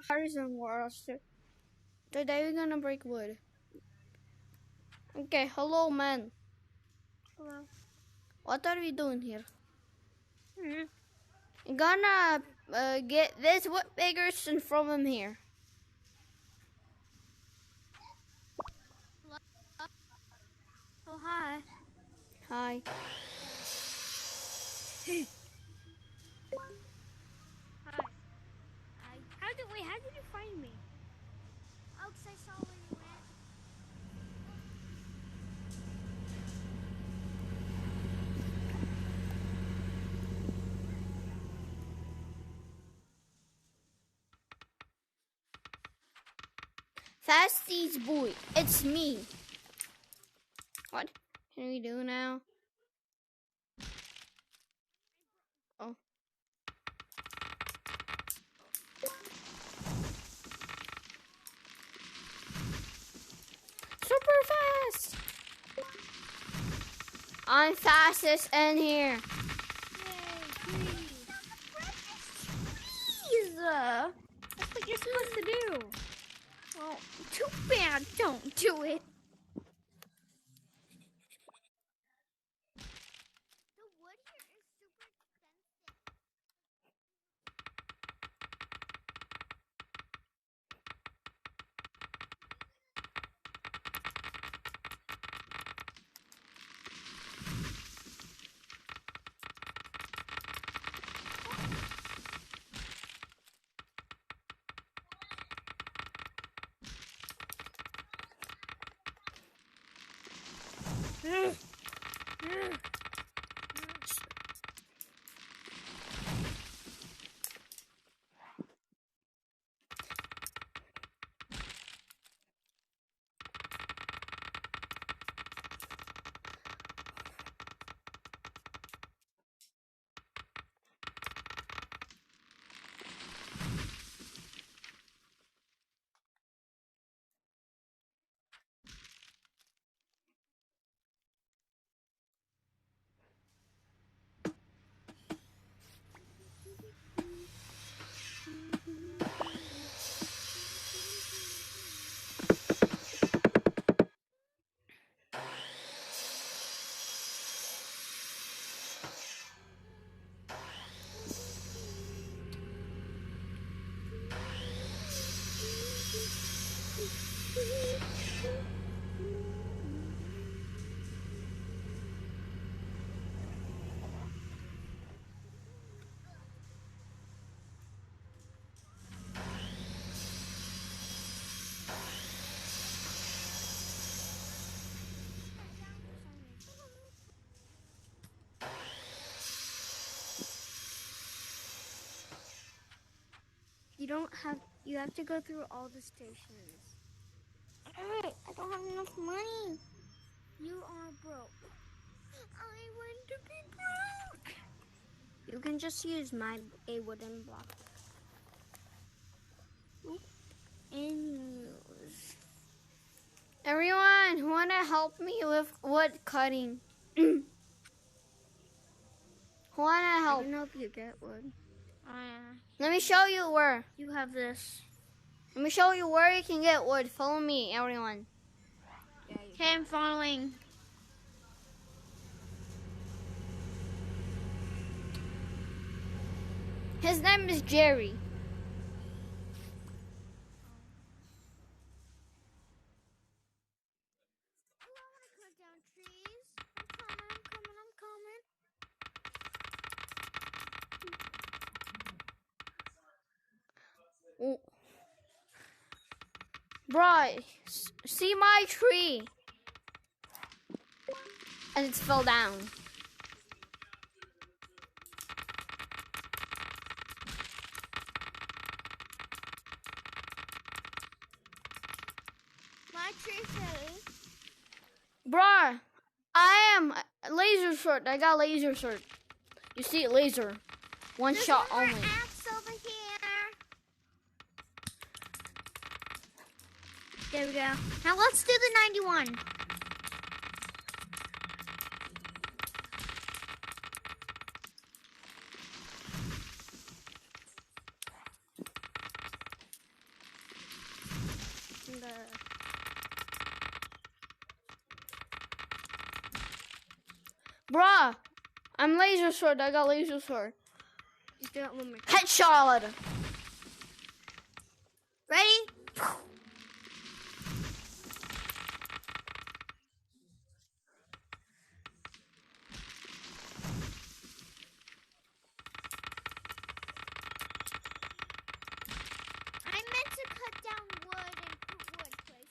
Harrison Wars. Today we're gonna break wood. Okay, hello man. Hello. What are we doing here? Mm-hmm. I'm gonna get this wood pickers and throw them here. Oh, hi. Hi. Hi. How did you find me? Oh, 'cause I saw where you went. Fasties boy, it's me. What can we do now? Oh. Super fast! I'm fastest in here. Please. That's what you're supposed to do. Well, too bad. Don't do it. The wood here is super expensive. You have to go through all the stations. I don't have enough money. You are broke. I want to be broke. You can just use a wooden block. And use. Everyone, wanna help me with wood cutting? Wanna I help? can help you get wood. Let me show you where. You have this. Let me show you where you can get wood. Follow me, everyone. Okay, I'm following. His name is Jerry. Oh, I want to cut down trees. I'm coming. Oh. Bro, see my tree. And it fell down. My tree fell. Bruh, I am laser short. I got laser short. You see, laser. One There's shot one only. more axe over here. There we go. Now let's do the 91. Bruh, I'm laser sword. I got laser sword. Just do it one more time. Headshot. Ready? I meant to cut down wood and put wood places.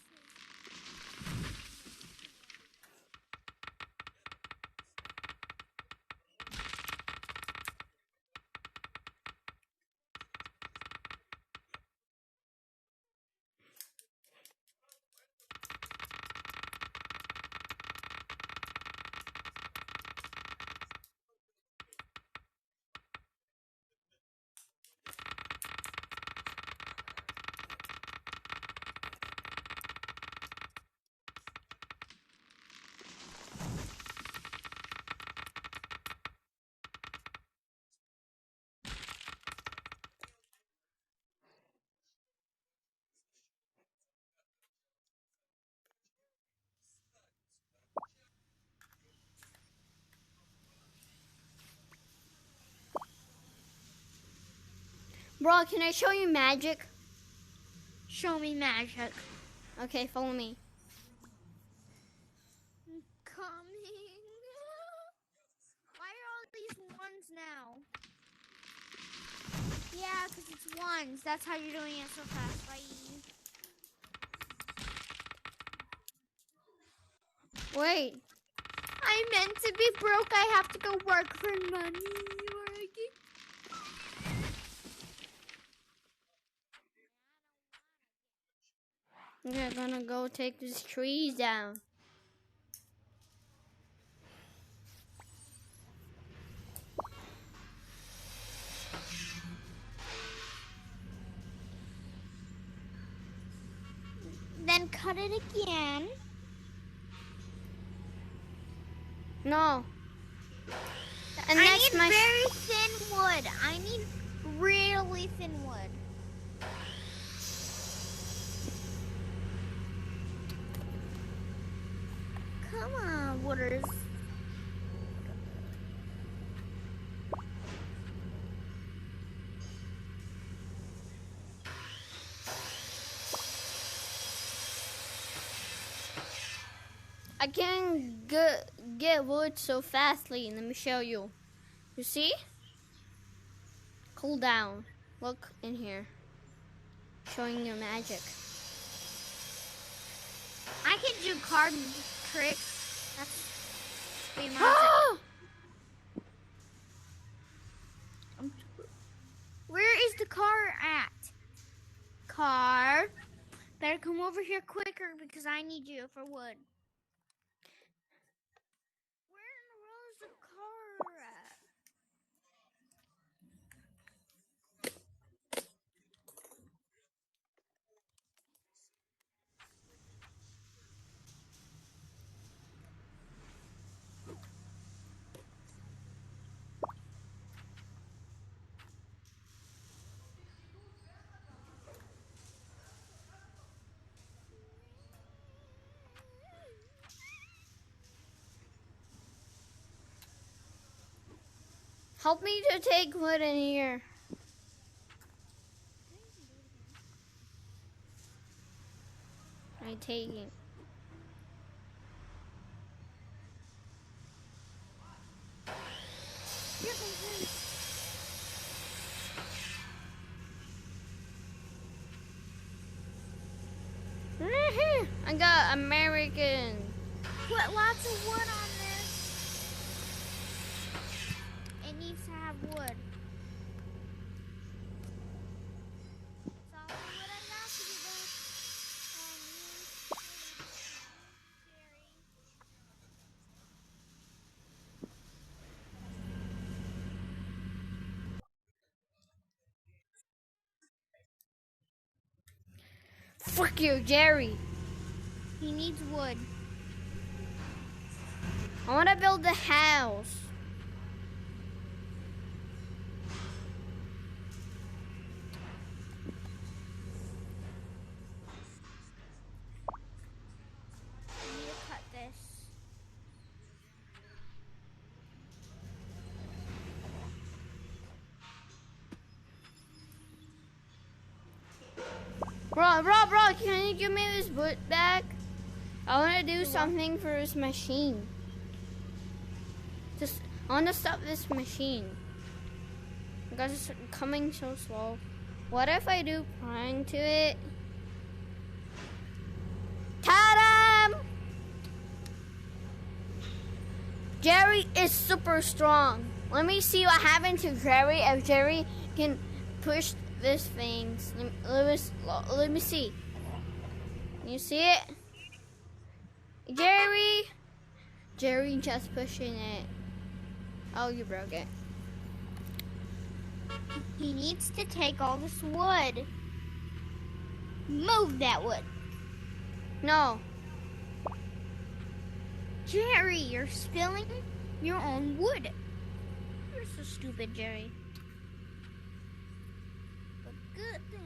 Bro, can I show you magic? Show me magic. Okay, follow me. Coming. Why are all these ones now? Yeah, because it's ones. That's how you're doing it so fast. Bye. Wait. I meant to be broke. I have to go work for money. We're gonna go take these trees down. Then cut it again. No. And I that's need my very thin wood. I need really thin wood. Come on, Wooders. I can't get wood so fastly. Let me show you. You see? Cool down. Look in here. Showing your magic. I can do card tricks. That's pretty much it. Where is the car at? Car. Better come over here quicker because I need you for wood. Where in the world is the car at? Help me to take wood in here. I'm taking. I got American. Put lots of wood on this. It needs to have wood. It's all the wood enough to be done. Fuck you, Jerry. He needs wood. I want to build a house. Bro, can you give me this wood back? I want to do something for this machine. I want to stop this machine. Because it's coming so slow. What if I do prying to it? Ta-da! Jerry is super strong. Let me see what happened to Jerry if Jerry can push this thing. Let me see. Can you see it? Jerry just pushing it. Oh, you broke it. He needs to take all this wood. Move that wood. No. Jerry, you're spilling your own wood. You're so stupid, Jerry. But good thing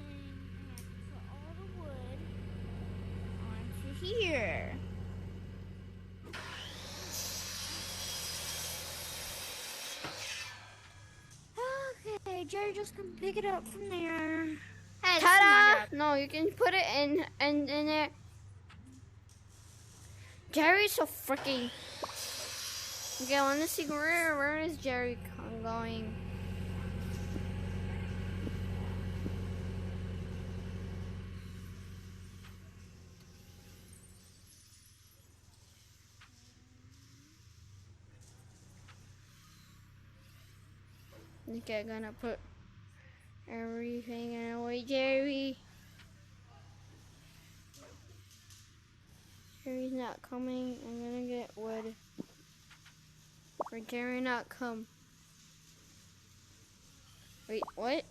I have to put all the wood onto here. Okay, Jerry just can pick it up from there. Hey, Ta-da! No, you can put it in there. Jerry's so freaking. Okay, I want to see where is Jerry going. Okay, I'm gonna put everything away, Jerry. Jerry's not coming. I'm gonna get wood. For Jerry not come. Wait, what?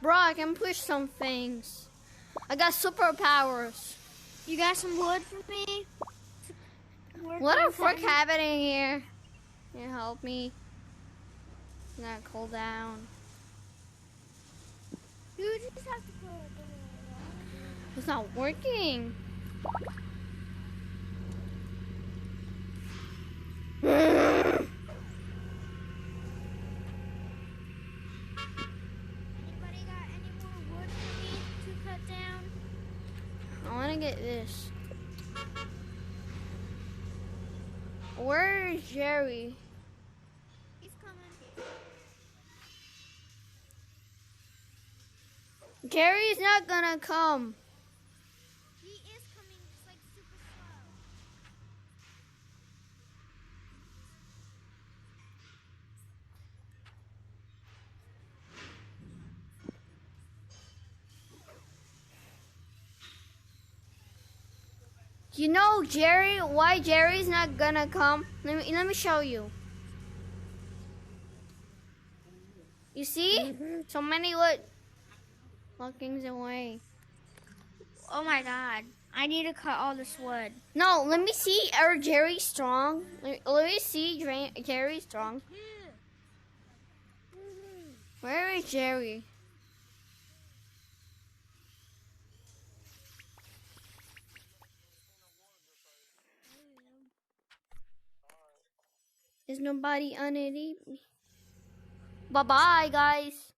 Bro, I can push some things. I got superpowers. You got some wood for me? What the frick happening here? Can you help me? Not cool down. You just have to put it It's not working. Anybody got any more wood for me to cut down? I want to get this. Where is Jerry? He's coming. Jerry's not gonna come. He is coming, just like super slow. You know Jerry, why Jerry's not gonna come? Let me show you. You see? So many wood lockings away. Oh my god. I need to cut all this wood. No, let me see. Are Jerry strong? Let me see. Jerry strong. Where is Jerry? There's nobody underneath me. Bye bye, guys.